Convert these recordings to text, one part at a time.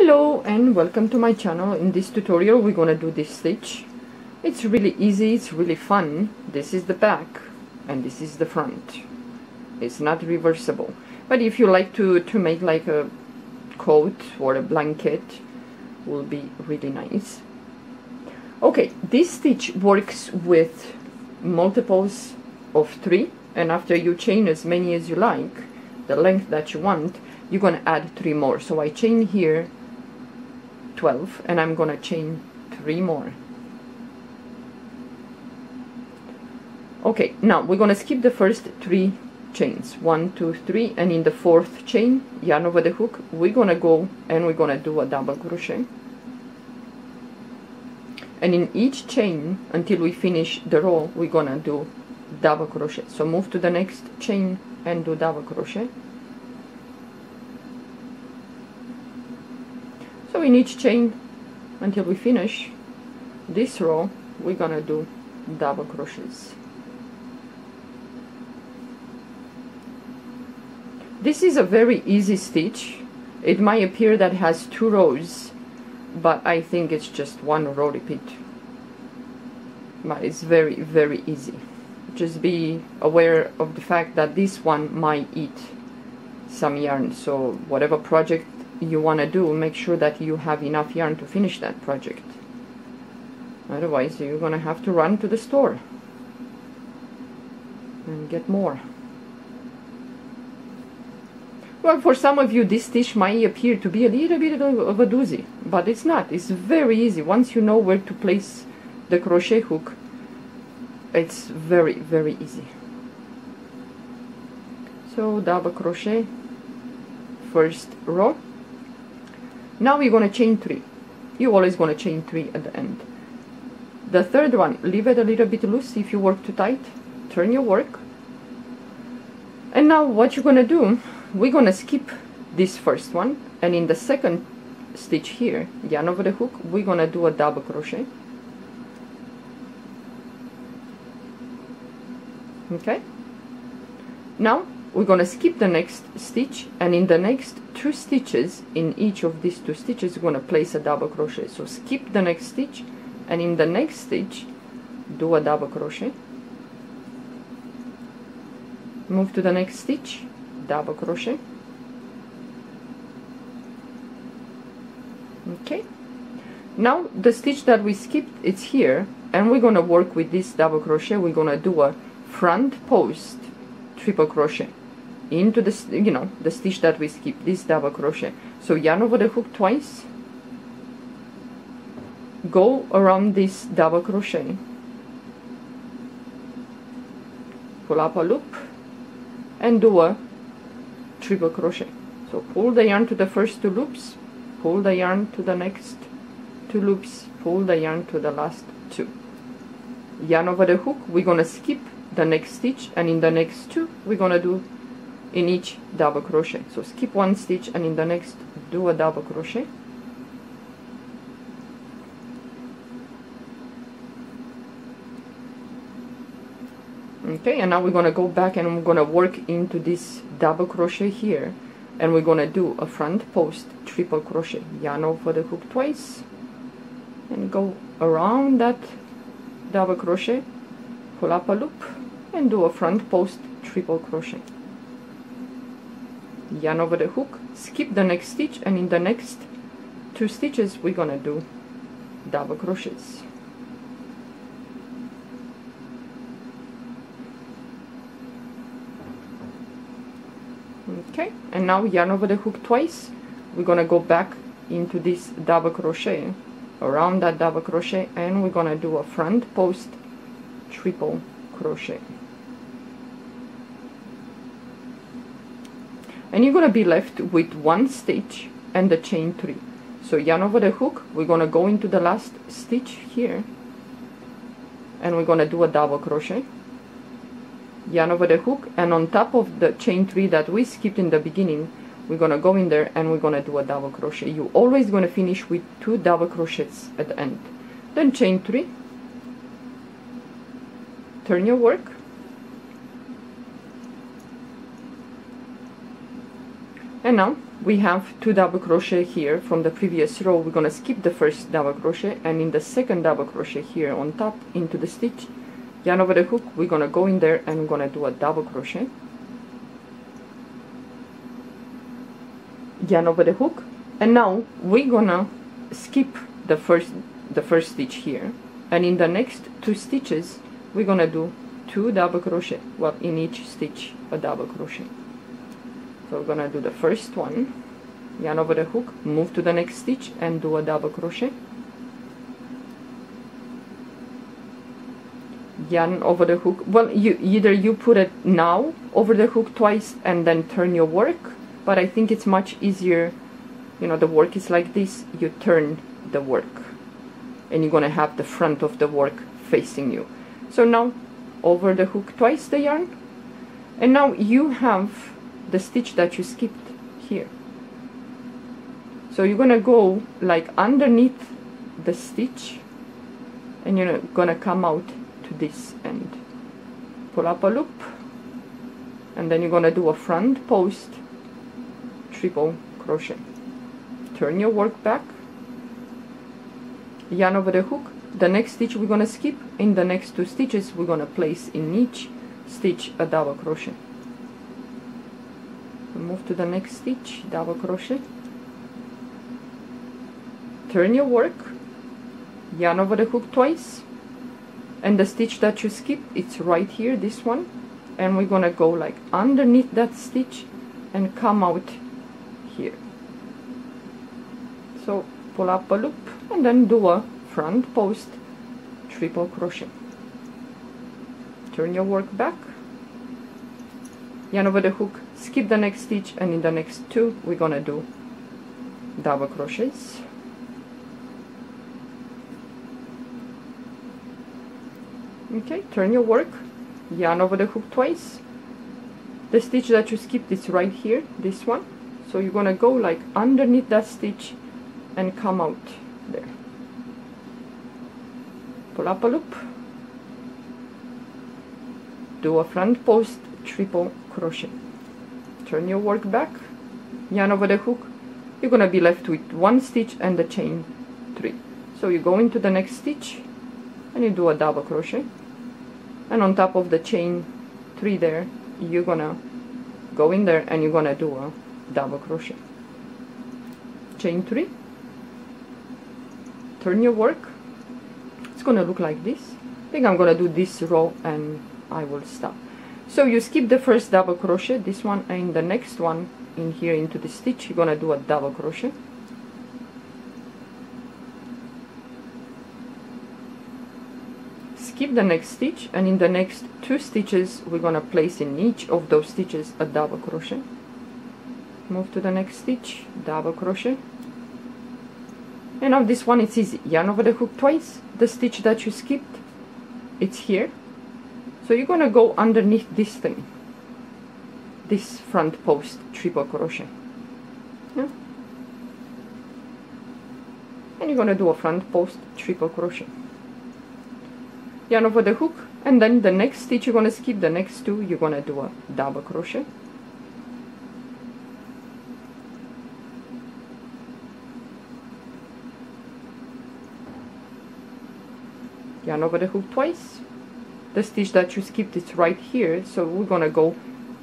Hello and welcome to my channel. In this tutorial we're gonna do this stitch. It's really easy, it's really fun. This is the back and this is the front. It's not reversible, but if you like to make like a coat or a blanket, will be really nice. Okay, this stitch works with multiples of 3, and after you chain as many as you like, the length that you want, you're gonna add 3 more. So I chain here 12 and I'm gonna chain 3 more. Okay, now we're gonna skip the first 3 chains, 1 2 3, and in the 4th chain, yarn over the hook, we're gonna go and we're gonna do a double crochet, and in each chain until we finish the row we're gonna do double crochet. So move to the next chain and do double crochet. So in each chain until we finish this row we're gonna do double crochets. This is a very easy stitch. It might appear that it has 2 rows, but I think it's just 1 row repeat. But it's very easy. Just be aware of the fact that this one might eat some yarn, so whatever project you want to do, make sure that you have enough yarn to finish that project. Otherwise you're gonna have to run to the store and get more. Well, for some of you this stitch might appear to be a little bit of a doozy, but it's not. It's very easy. Once you know where to place the crochet hook, it's very easy. So double crochet, first row. Now we're gonna chain 3. You're always gonna chain 3 at the end. The third one, leave it a little bit loose. If you work too tight, turn your work. And now what you're gonna do, we're gonna skip this first one, and in the second stitch here, yarn over the hook, we're gonna do a double crochet. Okay, now we're gonna skip the next stitch, and in the next 2 stitches, in each of these 2 stitches, we're gonna place a double crochet. So skip the next stitch, and in the next stitch do a double crochet, move to the next stitch, double crochet. Okay, now the stitch that we skipped, it's here, and we're gonna work with this double crochet. We're gonna do a front post triple crochet into the the stitch that we skipped, this double crochet. So yarn over the hook twice, go around this double crochet, pull up a loop and do a triple crochet. So pull the yarn to the first 2 loops, pull the yarn to the next 2 loops, pull the yarn to the last 2. Yarn over the hook, we're gonna skip the next stitch, and in the next 2 we're gonna do in each double crochet. So skip 1 stitch and in the next do a double crochet. Okay, and now we're gonna go back and we're gonna work into this double crochet here, and we're gonna do a front post triple crochet. Yarn over the hook twice and go around that double crochet, pull up a loop and do a front post triple crochet. Yarn over the hook, skip the next stitch, and in the next 2 stitches we're gonna do double crochets. Okay, and now yarn over the hook twice. We're gonna go back into this double crochet, around that double crochet, and we're gonna do a front post triple crochet. And you're gonna be left with 1 stitch and the chain 3. So yarn over the hook, we're gonna go into the last stitch here, and we're gonna do a double crochet. Yarn over the hook, and on top of the chain 3 that we skipped in the beginning, we're gonna go in there and we're gonna do a double crochet. You're always gonna finish with 2 double crochets at the end. Then chain 3, turn your work, And now we have 2 double crochet here from the previous row. We're gonna skip the first double crochet, and in the second double crochet here on top into the stitch, yarn over the hook, we're gonna go in there and we're gonna do a double crochet, yarn over the hook, and now we're gonna skip the first stitch here, and in the next 2 stitches we're gonna do 2 double crochet, well, in each stitch a double crochet. So we're gonna do the first one, yarn over the hook, move to the next stitch and do a double crochet, yarn over the hook. Well, either you put it now over the hook twice and then turn your work, but I think it's much easier, you know, the work is like this, you turn the work and you're gonna have the front of the work facing you. So now over the hook twice the yarn, and now you have the stitch that you skipped here. So you're gonna go like underneath the stitch and you're gonna come out to this end, pull up a loop, and then you're gonna do a front post triple crochet, turn your work back, yarn over the hook. The next stitch we're gonna skip, in the next 2 stitches we're gonna place in each stitch a double crochet. Move to the next stitch, double crochet, turn your work, yarn over the hook twice, and the stitch that you skip, it's right here, this one, and we're gonna go like underneath that stitch and come out here. So pull up a loop and then do a front post triple crochet, turn your work back, yarn over the hook, skip the next stitch, and in the next 2 we're gonna do double crochets, okay, turn your work, yarn over the hook twice, the stitch that you skipped is right here, this one, so you're gonna go like underneath that stitch and come out there, pull up a loop, do a front post triple crochet, turn your work back, yarn over the hook, you're gonna be left with 1 stitch and the chain 3. So you go into the next stitch and you do a double crochet, and on top of the chain 3 there, you're gonna go in there and you're gonna do a double crochet, chain 3, turn your work. It's gonna look like this. I think I'm gonna do this row and I will stop. So you skip the first double crochet, this one, and the next one in here into the stitch you're gonna do a double crochet, skip the next stitch, and in the next 2 stitches we're gonna place in each of those stitches a double crochet, move to the next stitch, double crochet, and now this one it's easy, yarn over the hook twice, the stitch that you skipped, it's here. So you're gonna go underneath this thing, this front post triple crochet, yeah? And you're gonna do a front post triple crochet, yarn over the hook, and then the next stitch you're gonna skip, the next 2 you're gonna do a double crochet, yarn over the hook twice, the stitch that you skipped is right here, so we're gonna go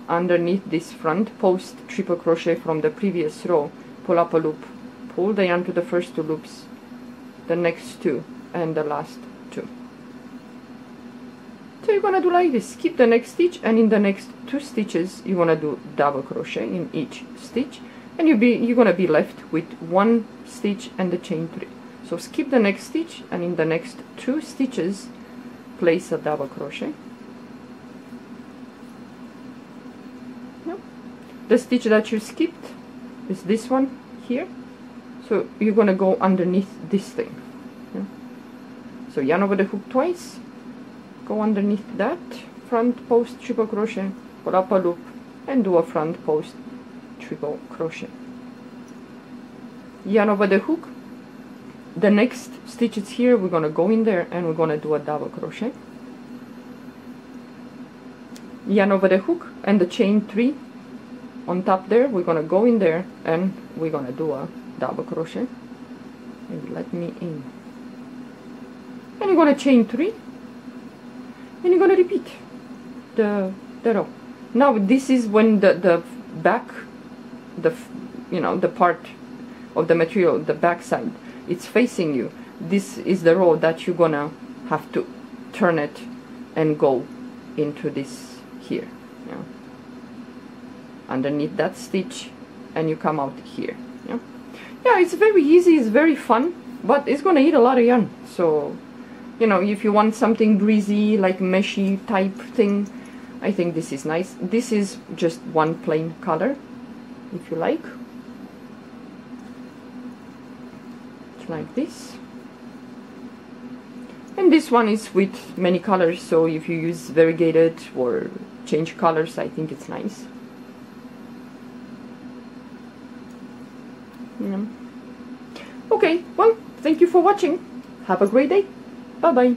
underneath this front post triple crochet from the previous row, pull up a loop, pull the yarn to the first 2 loops, the next 2, and the last 2. So you're gonna do like this, skip the next stitch, and in the next 2 stitches you're gonna do double crochet in each stitch, and you're gonna be left with 1 stitch and the chain 3. So skip the next stitch, and in the next 2 stitches place a double crochet. Yeah. The stitch that you skipped is this one here, so you're gonna go underneath this thing. Yeah. So yarn over the hook twice, go underneath that, front post triple crochet, pull up a loop, and do a front post triple crochet. Yarn over the hook. The next stitch is here, we're gonna go in there and we're gonna do a double crochet, yarn over the hook, and the chain 3, on top there, we're gonna go in there and we're gonna do a double crochet, and let me in, and you're gonna chain 3, and you're gonna repeat the row. Now this is when the back, the part of the material, the back side, it's facing you. This is the row that you're gonna have to turn it and go into this here, underneath that stitch, and you come out here. Yeah, it's very easy, it's very fun, but it's gonna eat a lot of yarn. So if you want something breezy, like meshy type thing, I think this is nice. This is just one plain color, if you like. It's like this. And this one is with many colors, so if you use variegated or change colors, I think it's nice. Okay, well, thank you for watching. Have a great day. Bye bye.